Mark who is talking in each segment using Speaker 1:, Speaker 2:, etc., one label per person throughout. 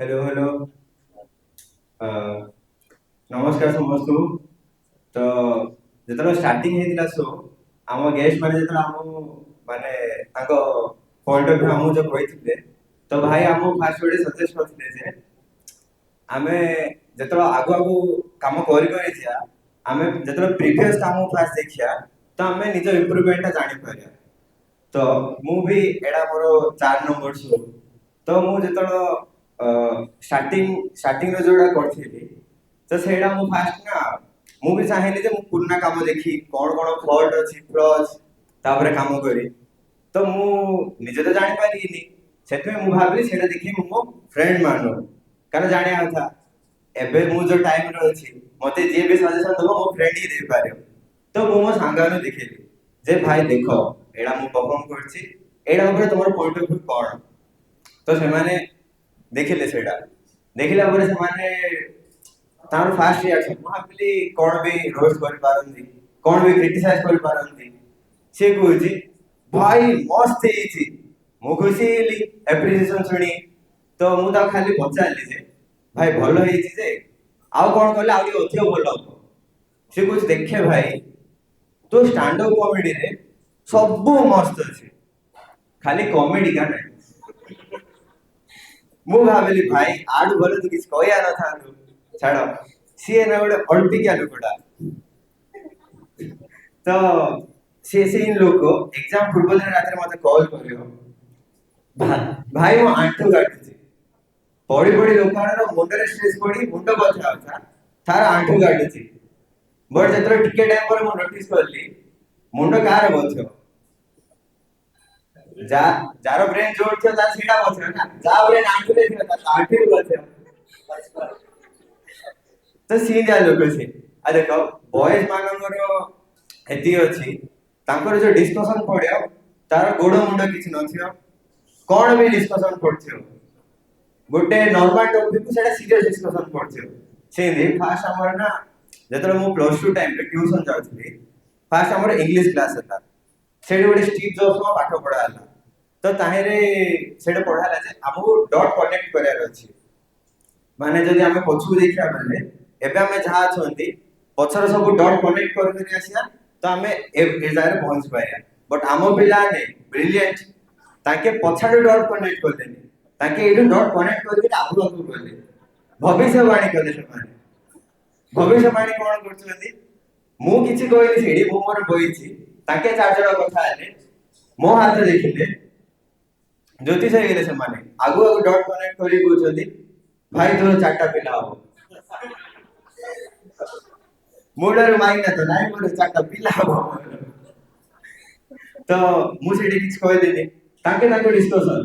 Speaker 1: Hello hello नमस्कार समस्त तो जेतलो स्टार्टिंग हेतिला सो आम गेस्ट माने जेतलो आम माने ताको पॉइंट ऑफ व्यू हम जो कहिथिले तो भाई हम फास्ट गोटे सजेस्ट करथिले जे आमे जेतलो आगु आगु काम करि करि जिया आमे जेतलो प्रीवियस काम फास्ट देखिया तो आमे निज इंप्रूवमेंट जानि पारिया तो मु भी एडा मोर 4 नंबर शो तो मु जेतलो स्टार्टिंग स्टार्टिंग रो जोडा करथिली तो सेडा मु फास्ट ना मु भी चाहेली जे मु पुरना काम देखी कोन कोन फॉल्ट अछि फ्लॉज तापरे काम करी तो मु निजे तो जानि पारिनी सेतमे मु भाबली सेडा देखि मु मो फ्रेंड मानो कारण जानिया था एबे मु जो टाइम रो अछि मते जे भी सजेशन दबो मो फ्रेंड ही दे पारे तो मु मो सांगानु देखिली जे भाई देखो एडा मु परफॉर्म करछि एडा ऊपर तमर पॉइंट ऑफ व्यू कोन तो से माने देखिले सेडा देखिला ପରେ ସେମାନେ ତାର ଫାଷ୍ଟ ରିଆକ୍ସନ ମୁଁ ଭାବିଲି କଣ ବି ରୋଷ୍ଟ କରିପାରନ୍ତି କଣ ବି କ୍ରିଟିସାଇଜ କରିପାରନ୍ତି ସେ କହୁଛି ଭାଇ ମସ୍ତ ହେଇଛି ମୁଁ ଖୁସି ହେଲି ଆପ୍ରିସିଏସନ ଶୁଣି ତ ମୁଁ ତାକୁ ଖାଲି ପଚାରିଲି ଯେ ଭାଇ ଭଲ ହେଇଛି ଯେ ଆଉ କଣ କଲେ ଆଉ ଟିକେ ଅଧିକ ଭଲ ହବ ସେ କହୁଛି ଦେଖେ ଭାଇ ତୋ ଷ୍ଟାଣ୍ଡ ଅପ୍ କମେଡିରେ ସବୁ ମସ୍ତ ଅଛି ଖାଲି କମେଡି का ନାହିଁ ମୁଁ ଭାବିଲି ଭାଇ ଆଡୁ ଭଲ ତୁ କିଛି କହିବା ନଥାନ୍ତୁ ଛାଡ ସିଏ ନା ଗୋଟେ ଅଳ୍ପିକିଆ ଲୋକଟା ତ ସେ ଲୋକ ଏକ୍ସାମ ପୂର୍ବ ଦିନ ରାତିରେ ମତେ କଲ୍ କରିବ ଭାଇ ମୋ ଆଣ୍ଠୁ କାଟୁଛି ପଢି ପଢି ଲୋକମାନଙ୍କର ମୁଣ୍ଡରେ ଷ୍ଟ୍ରେସ୍ ପଡି ମୁଣ୍ଡ ବଥା ହଉଥା ତାର ଆଣ୍ଠୁ କାଟୁଛି ବଟ୍ ଯେତେବେଳେ ଟିକେ ଟାଇମ ପରେ ମୁଁ ନୋଟିସ୍ କଲି ମୁଣ୍ଡ କାହାର ବଥିବ ଯା ଯାର ବ୍ରେନ୍ ଜୋର ଥିବ ତାର ସେଇଟା ବଥିବ ନା ଯାହା ବ୍ରେନ୍ ଆଣ୍ଠୁରେ ଥିବ ତାର ଆଣ୍ଠୁରେ ବଥିବ ତ ସିଧା ଲୋକ ସେ ଆଉ ଦେଖ ବଏଜ ମାନଙ୍କର ଏତିକି ଅଛି ତାଙ୍କର ଯୋଉ ଡିସ୍କସନ ପଡିବ ତାର ଗୋଡ ମୁଣ୍ଡ କିଛି ନଥିବ କଣ ବି ଡିସ୍କସନ ପଡିଥିବ ଗୋଟେ ନର୍ମାଲ ଟପିକ ସେଟା ସିରିୟସ୍ ଡିସ୍କସନ ପଡିଥିବ ସେମିତି ଫାଷ୍ଟ ଆମର ନା ଯେତେବେଳେ ମୁଁ ପ୍ଲସ ଟୁ ଟାଇମରେ ଟ୍ୟୁସନ ଯାଉଥିଲି ଫାଷ୍ଟ ଆମର ଇଂଲିଶ କ୍ଲାସ ହେଲା ସେଠି ଗୋଟେ ଷ୍ଟ୍ରିଟ୍ ଜବ୍ ପାଠ ପଢା ହେଲା ତ ତାହିଁରେ ସେଟା ପଢା ହେଲା ଯେ ଆମକୁ ଡଟ୍ କନେକ୍ଟ କରିବାର ଅଛି ମାନେ ଯଦି ଆମେ ପଛକୁ ଦେଖିବା ମାନେ ଏବେ ଆମେ ଯାହା ଅଛନ୍ତି ପଛର ସବୁ ଡଟ୍ କନେକ୍ଟ କରିକି ଆସିବା ତ ଆମେ ଏ ଜାଗାରେ ପହଞ୍ଚି ପାରିବା ବଟ୍ ଆମ ପିଲାମାନେ ବ୍ରିଲିଏଣ୍ଟ ତାଙ୍କେ ପଛାଡୁ ଡଟ୍ କନେକ୍ଟ କରିଦେଲେ ତାଙ୍କେ ଏଇଠୁ ଡଟ୍ କନେକ୍ଟ କରିକି ଆଗକୁ ଆଗକୁ ଗଲେ ଭବିଷ୍ୟବାଣୀ କଲେ ସେମାନେ ଭବିଷ୍ୟବାଣୀ କଣ କରୁଛନ୍ତି ମୁଁ କିଛି କହିଲି ସେଇଠି ମୁଁ ମୋର ବଇଛି ତାଙ୍କେ ଚାରି ଜଣ କଥା ହେଲେ ମୋ ହାତ ଦେଖିଲେ ଜ୍ୟୋତିଷ ହେଇଗଲେ ସେମାନେ ଆଗୁ ଆଗୁ ଡଟ୍ କନେକ୍ଟ କରିକି କହୁଛନ୍ତି ଭାଇ ତୋର ଚାରିଟା ପିଲା ହବ ମୁଣ୍ଡରେ ମାଇନା ତ ନାଇଁ ମୋର ଚାରିଟା ପିଲା ହବ ତ ମୁଁ ସେଠି କିଛି କହିଲିନି ତାଙ୍କେ ତାଙ୍କ ଡିସ୍କସନ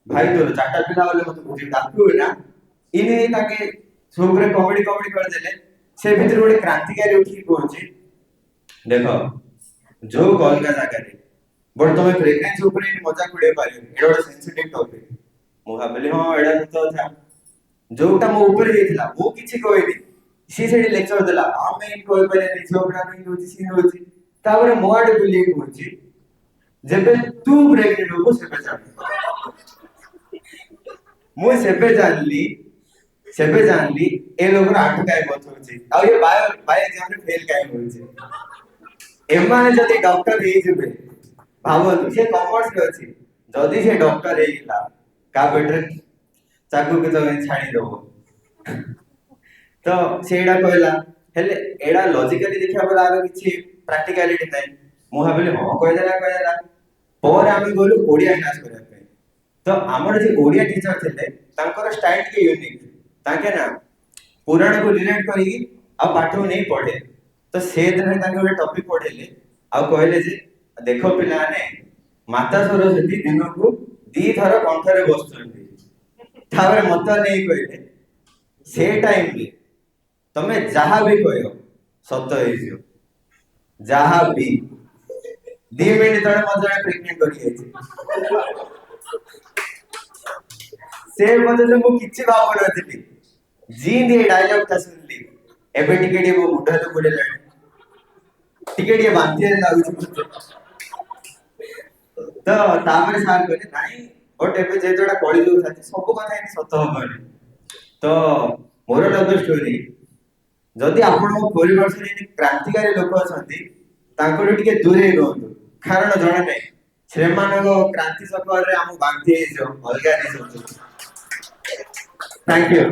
Speaker 1: ଭାଇ ତୋର ଚାରିଟା ପିଲା ହେଲେ ମତେ ବୁଝି ଡାକିବୁ ନା ଇନି ତାଙ୍କେ ସବୁରେ କମେଡି କମେଡି କରିଦେଲେ ସେ ଭିତରେ ଗୋଟେ କ୍ରାନ୍ତିକାରୀ ଉଠିକି କହୁଛି ଦେଖ ଯୋଉ ଅଲଗା ଜାଗାରେ ବଟ୍ ତମେ ପ୍ରେଗନେନ୍ସି ଉପରେ ମଜାକ ଉଡେଇ ପାରିବନି ଏଇଟା ଗୋଟେ ସେନ୍ସିଟିଭ ଟପିକ ମୁଁ ଭାବିଲି ହଁ ଏଇଟା ସତ କଥା ଯୋଉଟା ମୋ ଉପରେ ହେଇଥିଲା ମୁଁ କିଛି କହିନି ସିଏ ସେଠି ଲେକ୍ଚର ଦେଲା ଆମେ କହିପାରିବାନି ଝିଅ ପିଲା ପାଇଁ ହଉଛି ସିଏ ହଉଛି ତାପରେ ମୋ ଆଡେ ବୁଲିକି କହୁଛି ଯେବେ ତୁ ପ୍ରେଗନେଣ୍ଟ ହବୁ ସେବେ ଜାଣିବୁ ମୁଁ ସେବେ ଜାଣିଲି ଏ ଲୋକର ଆଣ୍ଠୁ କାହିଁ ବଥଉଛି ଆଉ ଏ ବାୟ ଏକ୍ସାମରେ ଫେଲ କାହିଁ ହଉଛି ଏମାନେ ଯଦି ଡକ୍ଟର ହେଇଯିବେ ଭାବନ୍ତୁ ସେ କମର୍ସରେ ଅଛି ଯଦି ସେ ଡକ୍ଟର ହେଇଗଲା କା ପେଟରେ ଚାକୁକୁ ତମେ ଛାଣିଦବ ତ ସେଇଟା କହିଲା ହେଲେ ଏଇଟା ଲଜିକାଲି ଦେଖିବା ପରେ ଆର କିଛି ପ୍ରାକ୍ଟିକାଲିଟି ନାହିଁ ମୁଁ ଭାବିଲି ହଁ କହିଦେଲା ପରେ ଆମେ ଗଲୁ ଓଡିଆ କ୍ଲାସ କରିବା ପାଇଁ ତ ଆମର ଯେ ଓଡିଆ ଟିଚର ଥିଲେ ତାଙ୍କର ଷ୍ଟାଇଲ ଟିକେ ୟୁନିକ୍ ତାଙ୍କେ ନା ପୁରାଣକୁ ରିଲେଟ କରିକି ଆଉ ପାଠକୁ ନେଇ ପଢେ ତ ସେ ଦିନରେ ତାଙ୍କେ ଗୋଟେ ଟପିକ ପଢେଇଲେ ଆଉ କହିଲେ ଯେ ଦେଖ ପିଲାମାନେ ମାତା ସରସ୍ୱତୀ ଦିନକୁ 2 ଥର କଣ୍ଠରେ ବସୁଛନ୍ତି ତାପରେ ମତ ନେଇ କହିଲେ ସେ ଟାଇମରେ ତମେ ଯାହା ବି କହିବ ସତ ହେଇଯିବ ଯାହା ବି 2 ମିନିଟ ତଳେ ମତେ ଜଣେ ପ୍ରେଗନେଣ୍ଟ କରିଯାଇଛି ସେ ପର୍ଯ୍ୟନ୍ତ ମୁଁ କିଛି ଭାବୁନଥିଲି ଜିନ୍ତି ଏ ଡାଇଲଗ ଟା ଶୁଣିଲି ଏବେ ଟିକେ ଟିକେ ମୋ ମୁଣ୍ଡ ହାତ ବୁଲେଇଲାଣି ଟିକେ ଟିକେ ବାନ୍ତି ଲାଗୁଛି ତ ତାପରେ ସାର୍ କହିଲେ ନାଇଁ बट एबे जेतोड़ा कळि जाउछाती सब कथा इन सत हबनी तो मोरल ऑफ द स्टोरी जदि आपण परिवार से क्रांतिकारी लोक अछंती तांकर टिके दूरे रहंतु कारण जणे नै सेमानको क्रांति चक्कर रे हम बांधि जो अलगा नै थैंक यू।